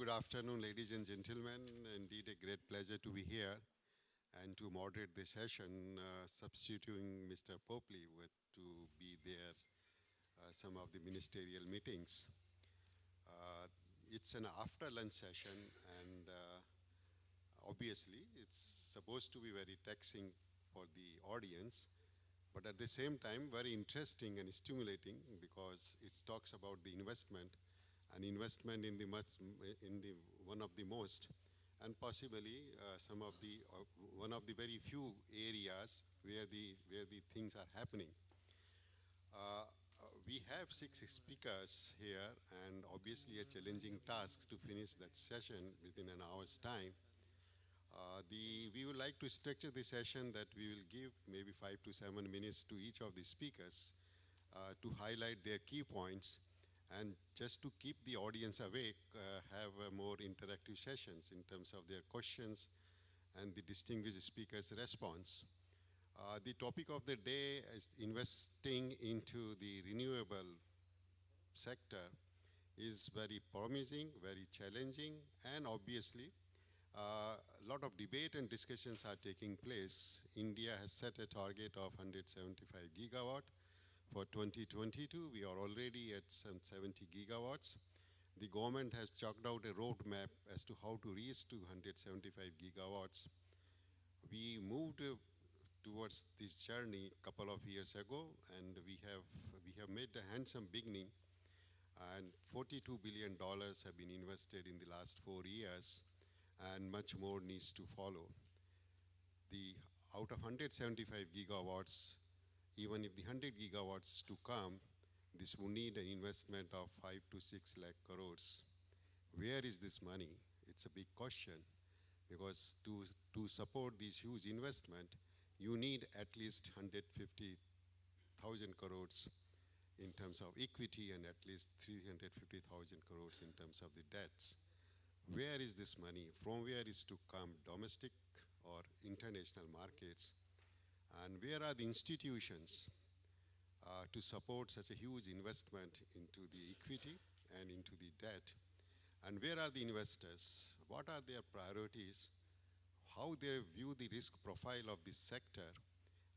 Good afternoon, ladies and gentlemen. Indeed, a great pleasure to be here and to moderate the session, substituting Mr. Popley to be there some of the ministerial meetings. It's an after-lunch session, and obviously, it's supposed to be very taxing for the audience, but at the same time, very interesting and stimulating because it talks about the investment, an investment in the one of the most, and possibly one of the very few areas where the things are happening. We have 6 speakers here, and obviously a challenging task to finish that session within an hour's time. We would like to structure the session that we will give maybe 5 to 7 minutes to each of the speakers to highlight their key points, and just to keep the audience awake, have more interactive sessions in terms of their questions and the distinguished speakers' response. The topic of the day is investing into the renewable sector is very promising, very challenging, and obviously a lot of debate and discussions are taking place. India has set a target of 175 gigawatt. For 2022, we are already at some 70 gigawatts. The government has chalked out a roadmap as to how to reach to 175 gigawatts. We moved towards this journey a couple of years ago, and we have made a handsome beginning, and $42 billion have been invested in the last 4 years, and much more needs to follow. Out of 175 gigawatts, even if the 100 gigawatts to come, this will need an investment of 5 to 6 lakh crores. Where is this money? It's a big question, because to support this huge investment, you need at least 150,000 crores in terms of equity and at least 350,000 crores in terms of the debts. Where is this money? From where is to come, domestic or international markets? And where are the institutions to support such a huge investment into the equity and into the debt? And where are the investors? What are their priorities? How they view the risk profile of this sector?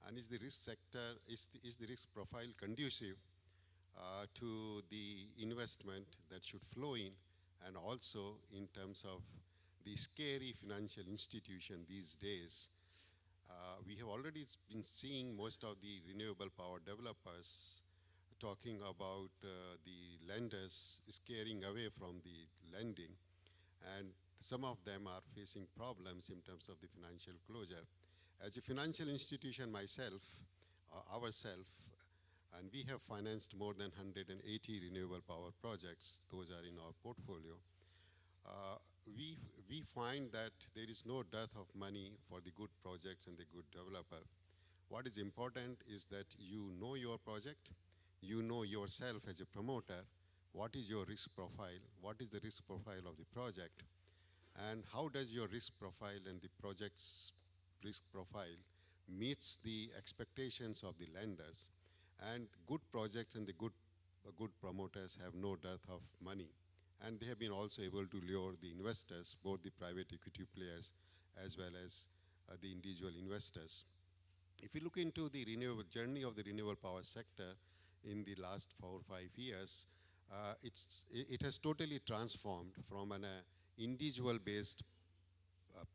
And is the risk profile conducive to the investment that should flow in, and also in terms of the scary financial institution these days? We have already been seeing most of the renewable power developers talking about the lenders scaring away from the lending, and some of them are facing problems in terms of the financial closure. As a financial institution myself, ourselves, and we have financed more than 180 renewable power projects. Those are in our portfolio. We find that there is no dearth of money for the good projects and the good developer. What is important is that you know your project, you know yourself as a promoter, what is your risk profile, what is the risk profile of the project, and how does your risk profile and the project's risk profile meets the expectations of the lenders. And good projects and the good promoters have no dearth of money. And they have been also able to lure the investors, both the private equity players as well as the individual investors. If you look into the journey of the renewable power sector in the last 4 or 5 years, it has totally transformed from an individual-based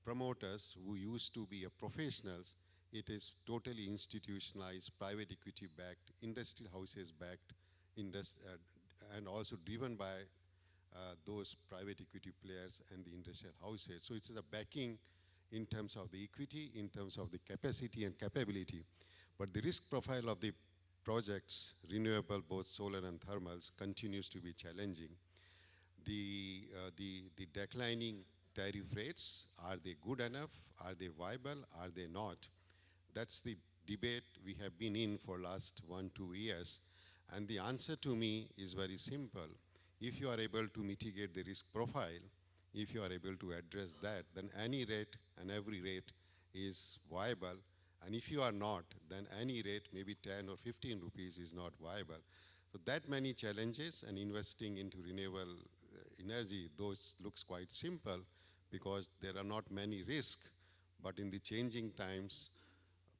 promoters who used to be professionals. It is totally institutionalized, private equity-backed, industrial houses-backed, and also driven by those private equity players and the industrial houses. So it's a backing in terms of the equity, in terms of the capacity and capability. But the risk profile of the projects, renewable, both solar and thermals, continues to be challenging. The declining tariff rates, are they good enough? Are they viable? Are they not? That's the debate we have been in for last 1-2 years. And the answer to me is very simple. If you are able to mitigate the risk profile, if you are able to address that, then any rate and every rate is viable. And if you are not, then any rate, maybe 10 or 15 rupees, is not viable. So that many challenges, and investing into renewable energy, those looks quite simple because there are not many risks. But in the changing times,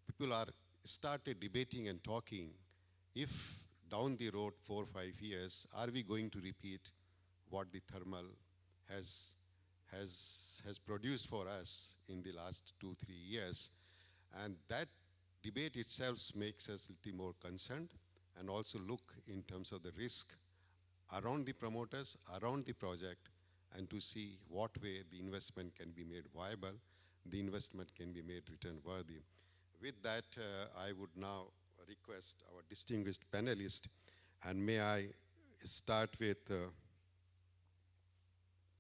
people are started debating and talking. If down the road 4 or 5 years, are we going to repeat what the thermal has has produced for us in the last 2 3 years? And that debate itself makes us a little more concerned and also look in terms of the risk around the promoters, around the project, and to see what way the investment can be made viable, the investment can be made return worthy. With that, I would now request our distinguished panelist, and may I start with